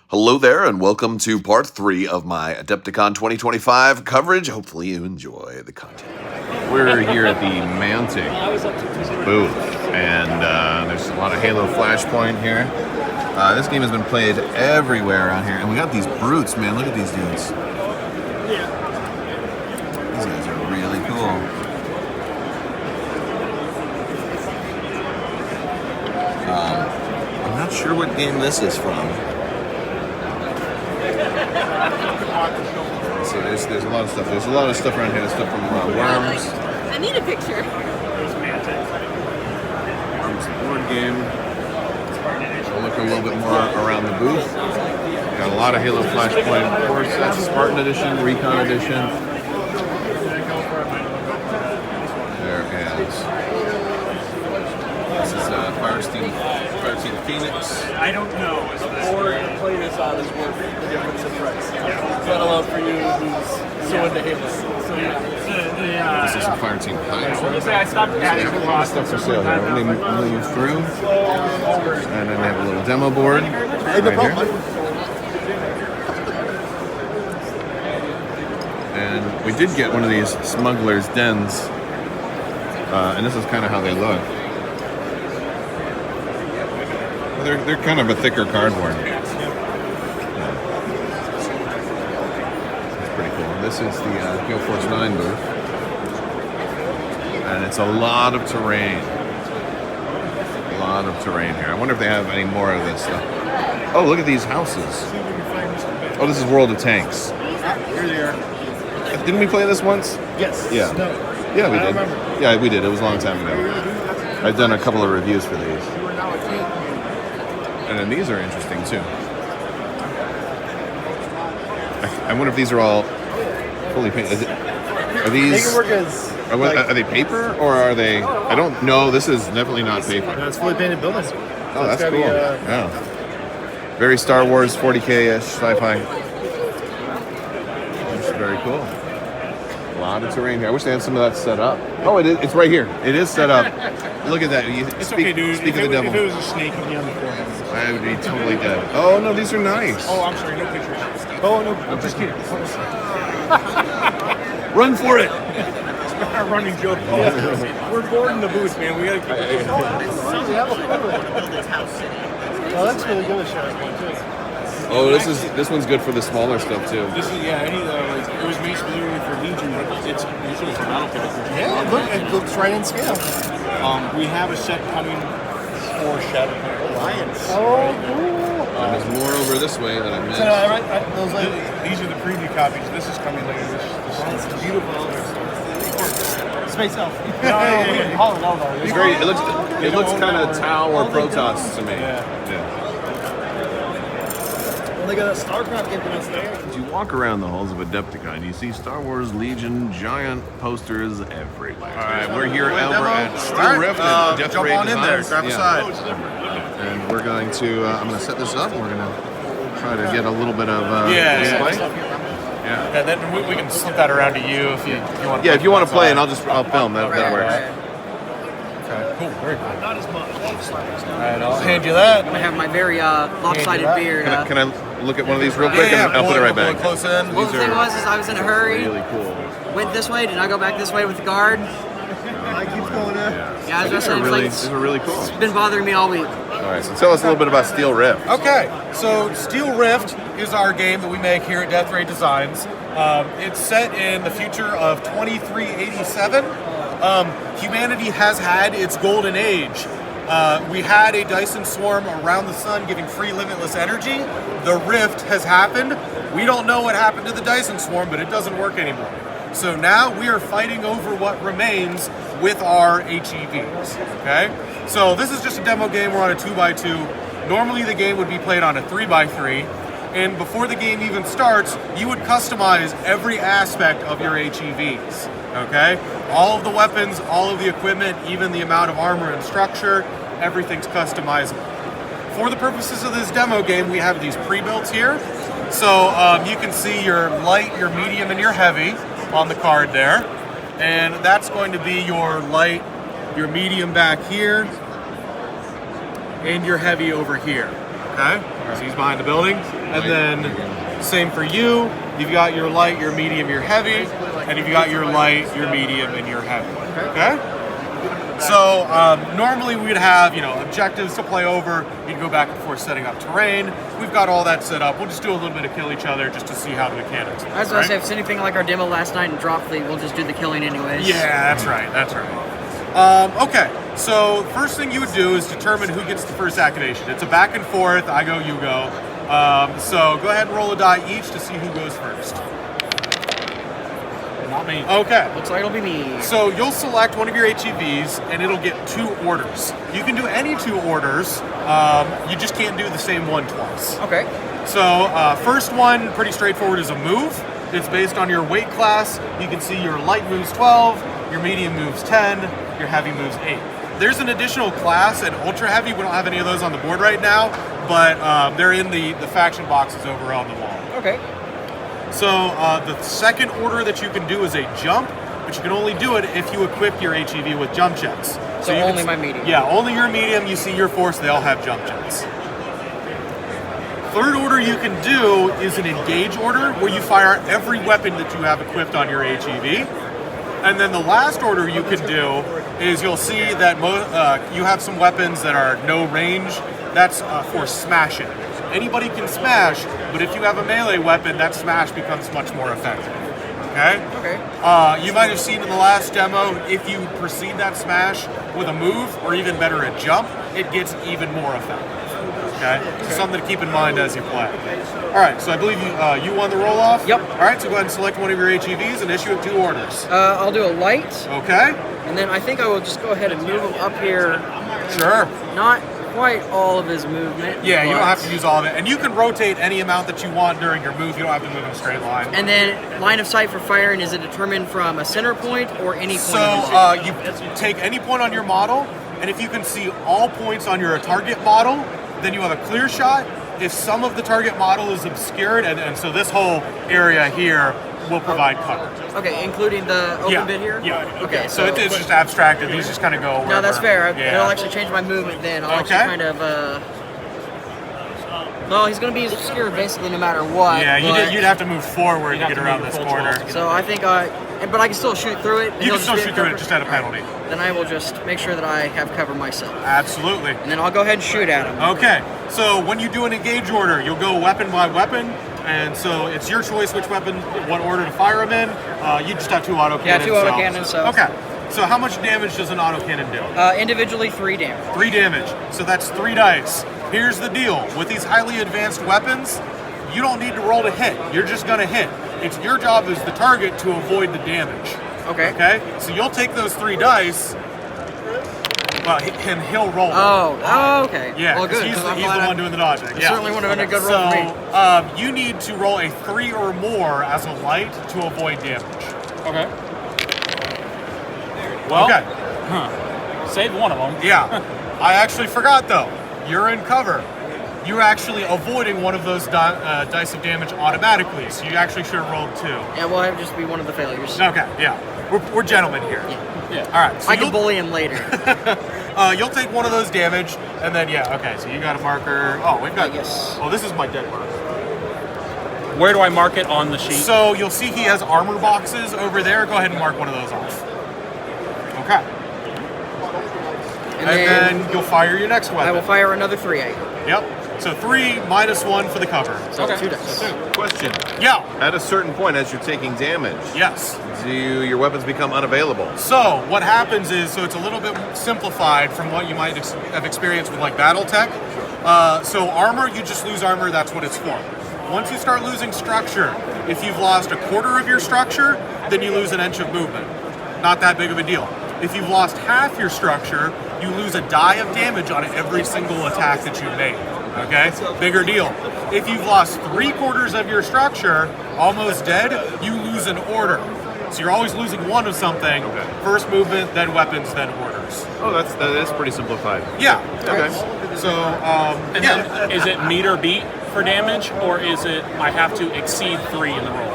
Hello there, and welcome to part 3 of my Adepticon 2025 coverage. Hopefully you enjoy the content. We're here at the Mantic booth, and there's a lot of Halo Flashpoint here. This game has been played everywhere around here, and we got these brutes, man. Look at these dudes. These guys are really cool. I'm not sure what game this is from. So there's a lot of stuff. There's a lot of stuff around here. There's stuff from Worms. I need a picture. There's Mantic. Worms board game. We'll look a little bit more around the booth. Got a lot of Halo Flashpoint core sets. Spartan Edition, Recon Edition. There is. This is Firesteam Phoenix. I don't know. Or play this out is worth the difference in price. Let alone for you who's so into Halo. This is a Fireteam Hydra. I stopped asking There's a lot of stuff for sale here. Let me move through. And then they have a little demo board right here. And we did get one of these Smuggler's Dens. And this is kind of how they look. They're kind of a thicker cardboard. It's pretty cool. This is the GF9 booth. And it's a lot of terrain. A lot of terrain here. I wonder if they have any more of this stuff. Oh, look at these houses. Oh, this is World of Tanks. Here they are. Didn't we play this once? Yes. Yeah. No. Yeah, we did. remember. Yeah, we did. It was a long time ago. I've done a couple of reviews for these. And then these are interesting too. I wonder if these are all fully painted. Are these? Are they paper or are they? I don't know. This is definitely not paper. That's fully painted buildings. Oh, that's cool. Yeah. Very Star Wars 40K-ish sci-fi. It's very cool. A lot of terrain here. I wish they had some of that set up. Oh, it's right here. It is set up. Look at that. It's okay, dude. Speak of the devil. If it was a snake, it'd be on the floor. I would be totally dead. Oh no, these are nice. Oh, I'm sorry, no pictures. Oh, no, I'm just kidding. Run for it. It's not a running joke. We're bored in the booth, man. We gotta keep it. Well, that's really good to show. Oh, this one's good for the smaller stuff too. This is, it was made specifically for Legion, but it's usually a battle kit. Yeah, look, it looks right in scale. We have a set coming for Cyberpunk Alliance. Oh, cool. And there's more over this way that I missed. These are the preview copies. This is coming later. This is beautiful. Space Elf. No. It's very. It looks kind of Tau or Protoss to me. Yeah. They got a StarCraft influence there. As you walk around the halls of Adepticon, you see Star Wars Legion giant posters everywhere. All right, we're here over at Steel Rift and Death Ray Designs. Grab a side. And we're going to. I'm going to set this up. We're going to try to get a little bit of display. Yeah, then we can slip that around to you if you want. Yeah, if you want to play, and I'll film. That works. Okay, cool, very cool. Not as much. Alright, I'll hand you that. I have my very lopsided beard. Can I look at one of these real quick? And I'll put it right back. Close in. Well, the thing was, I was in a hurry. Really cool. Went this way, did not go back this way with the guard. I keep going in. Yeah, I was just saying, These are really cool. it's been bothering me all week. All right, so tell us a little bit about Steel Rift. Okay, so Steel Rift is our game that we make here at Death Ray Designs. It's set in the future of 2387. Humanity has had its golden age. We had a Dyson swarm around the sun giving free limitless energy. The rift has happened. We don't know what happened to the Dyson swarm, but it doesn't work anymore. So now we are fighting over what remains with our HEVs, okay? So this is just a demo game. We're on a 2x2. Normally the game would be played on a 3x3. And before the game even starts, you would customize every aspect of your HEVs, okay? All of the weapons, all of the equipment, even the amount of armor and structure, everything's customizable. For the purposes of this demo game, we have these pre-builts here. So you can see your light, your medium, and your heavy on the card there. And that's going to be your light, your medium back here, and your heavy over here. Okay, so he's behind the building. And then same for you. You've got your light, your medium, your heavy, and you've got your light, your medium, and your heavy. Okay? So normally we'd have, objectives to play over. You'd go back and forth setting up terrain. We've got all that set up. We'll just do a little bit of kill each other just to see how the mechanics work. I was going to say, if it's anything like our demo last night in Drop Fleet, we'll just do the killing anyways. Yeah, that's right. Okay, so first thing you would do is determine who gets the first activation. It's a back and forth, I go, you go. So go ahead and roll a die each to see who goes first. Not me. Okay. Looks like it'll be me. So you'll select one of your HEVs and it'll get 2 orders. You can do any 2 orders, you just can't do the same one twice. Okay. So first one, pretty straightforward, is a move. It's based on your weight class. You can see your light moves 12, your medium moves 10, your heavy moves 8. There's an additional class, an ultra heavy. We don't have any of those on the board right now, but they're in the faction boxes over on the wall. Okay. So the second order that you can do is a jump, but you can only do it if you equip your HEV with jump jets. So you only can, my medium. Yeah, only your medium. You see your force, they all have jump jets. Third order you can do is an engage order, where you fire every weapon that you have equipped on your HEV. And then the last order you can do is you'll see that you have some weapons that are no range. That's for smashing. Anybody can smash, but if you have a melee weapon, that smash becomes much more effective. Okay? Okay. You might have seen in the last demo, if you precede that smash with a move, or even better, a jump, it gets even more effective. Okay? So something to keep in mind as you play. All right, so I believe you won the roll-off? Yep. All right, so go ahead and select one of your HEVs and issue it 2 orders. I'll do a light, Okay? and then I think I will just go ahead and move him up here. Sure. Not quite all of his movement. Yeah, you don't but- have to use all of it. And you can rotate any amount that you want during your move. You don't have to move in a straight line. And then line of sight for firing, is it determined from a center point or any point? So of the you take any point on your model, and if you can see all points on your target model, then you have a clear shot. If some of the target model is obscured, and so this whole area here will provide cover. Okay, including the open bit here? Yeah. Okay, So it's just abstracted. These just kind of go wherever. No, that's fair. Yeah. It'll actually change my movement then. I'll Okay. actually kind of, no, he's going to be obscured basically no matter what. Yeah, but- you'd have to move forward to get around this corner. So I think but I can still shoot through it. and You he'll can still just be shoot through it, covered. just at a penalty. Then I will just make sure that I have cover myself. Absolutely. And then I'll go ahead and shoot at him. Okay, so when you do an engage order, you'll go weapon by weapon, and so it's your choice which weapon, what order to fire them in. You just have 2 autocannons. Yeah, 2 autocannons, so- Okay, so how much damage does an autocannon do? Individually, 3 damage. 3 damage, so that's 3 dice. Here's the deal, with these highly advanced weapons, you don't need to roll to hit, you're just gonna hit. It's your job as the target to avoid the damage. Okay. Okay, so you'll take those 3 dice, well, and he'll roll them. Oh, okay. Yeah, Well, 'cause good. he's 'cause the I'm glad one doing the dodging. It certainly would have been a good roll for me. So you need to roll a 3 or more as a light to avoid damage. Okay. Well, Okay. save one of them. Yeah. I actually forgot though. You're in cover. You're actually avoiding one of those dice of damage automatically, so you actually should have rolled 2. Yeah, well, it would just be one of the failures. Okay, yeah. We're gentlemen here. Yeah. All right. So I can you'll, bully him later. you'll take one of those damage, and then okay. So you got a marker. Oh, we've got. Yes. Oh, this is my dead marker. Where do I mark it on the sheet? So you'll see he has armor boxes over there. Go ahead and mark one of those off. Okay. And then you'll fire your next weapon. I will fire another 3 at you. Yep. So 3 minus 1 for the cover. So Okay. 2 dice. Question. Yeah. At a certain point, as you're taking damage, Yes. do your weapons become unavailable? So what happens is, so it's a little bit simplified from what you might have experienced with like BattleTech. So armor, you just lose armor. That's what it's for. Once you start losing structure, if you've lost a quarter of your structure, then you lose an inch of movement. Not that big of a deal. If you've lost half your structure, you lose a die of damage on every single attack that you've made. Okay? Bigger deal. If you've lost 3/4 of your structure, almost dead, you lose an order. So you're always losing one of something. First movement, then weapons, then orders. Oh, that is pretty simplified. Yeah. Okay. So, And yeah. then, is it meet or beat for damage, or is it I have to exceed 3 in the roll?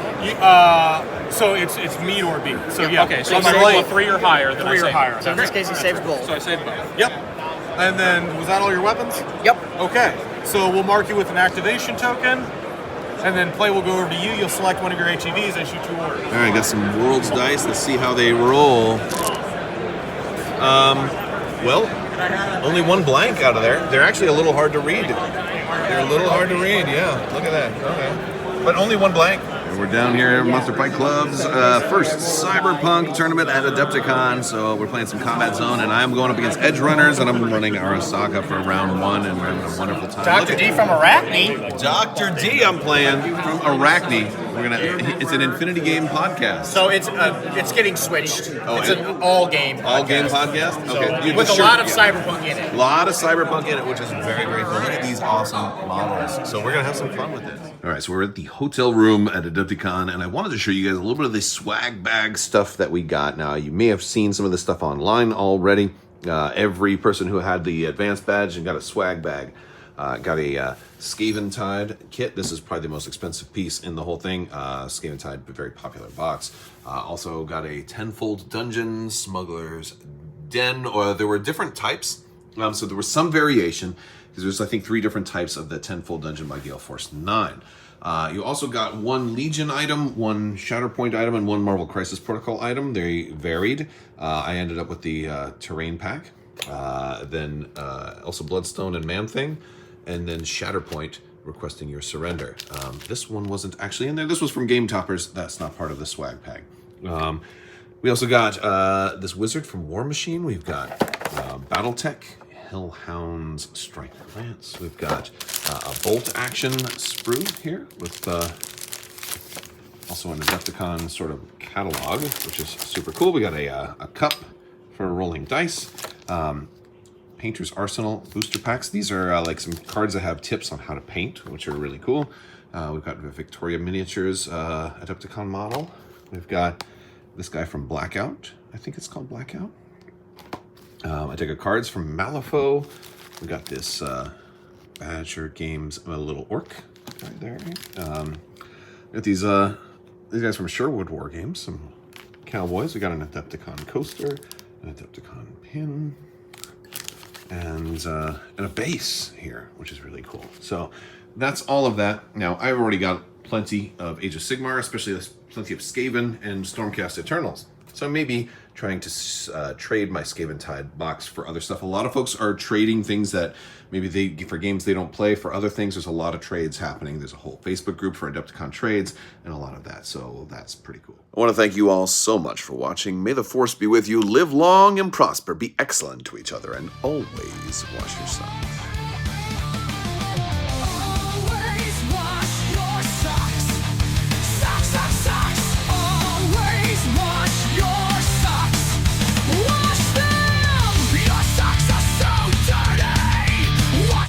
So it's meet or beat. So yeah. Okay, so if if I you roll a roll 3 or higher, then 3 I or save. higher. So in this case, he saves both. So I save both. Yep. And then, was that all your weapons? Yep. Okay. So we'll mark you with an activation token, and then play will go over to you. You'll select one of your HEVs and shoot 2 orders. All right, got some Worlds dice. Let's see how they roll. Well, only 1 blank out of there. They're actually a little hard to read. They're a little hard to read, yeah. Look at that. Okay. But only 1 blank. And we're down here at Monster Fight Club's first Cyberpunk tournament at Adepticon. So we're playing some Combat Zone, and I'm going up against Edge Runners, and I'm running Arasaka for round 1, and we're having a wonderful time. Dr. D from Arachne. Dr. D I'm playing from Arachne. It's an Infinity Game podcast. So it's getting switched. Oh, it's an all-game podcast. All-game podcast? Okay. With a lot of Cyberpunk in it. A lot of Cyberpunk in it, which is very, very cool. Look at these awesome models. So we're going to have some fun with this. All right, so we're at the hotel room at Adepticon, and I wanted to show you guys a little bit of the swag bag stuff that we got. Now, you may have seen some of this stuff online already. Every person who had the advanced badge and got a swag bag got a Skaven Tide kit. This is probably the most expensive piece in the whole thing. Skaven Tide, a very popular box. Also got a tenfold dungeon, Smuggler's Den, or there were different types. So there was some variation, because there's, I think, 3 different types of the tenfold dungeon by Gale Force 9. You also got 1 Legion item, 1 Shatterpoint item, and 1 Marvel Crisis Protocol item. They varied. I ended up with the Terrain Pack, then also Bloodstone and Man-Thing, and then Shatterpoint requesting your surrender. This one wasn't actually in there. This was from Game Toppers. That's not part of the swag pack. We also got this Wizard from War Machine. We've got Battletech, Hellhound's Strike Lance. We've got a bolt action sprue here with also an Adepticon sort of catalog, which is super cool. We got a cup for rolling dice. Painter's Arsenal booster packs. These are like some cards that have tips on how to paint, which are really cool. We've got Victoria Miniatures Adepticon model. We've got this guy from Blackout. I think it's called Blackout. I take a cards from Malifaux. We got this Badger Games, a little orc right there. Got these guys from Sherwood War Games, some cowboys. We got an Adepticon coaster, an Adepticon pin, and a base here, which is really cool. So that's all of that. Now, I've already got plenty of Age of Sigmar, especially plenty of Skaven and Stormcast Eternals. So maybe trying to trade my Skaven Tide box for other stuff. A lot of folks are trading things that maybe for games they don't play. For other things, there's a lot of trades happening. There's a whole Facebook group for Adepticon trades and a lot of that. So that's pretty cool. I want to thank you all so much for watching. May the Force be with you. Live long and prosper. Be excellent to each other and always wash your sons.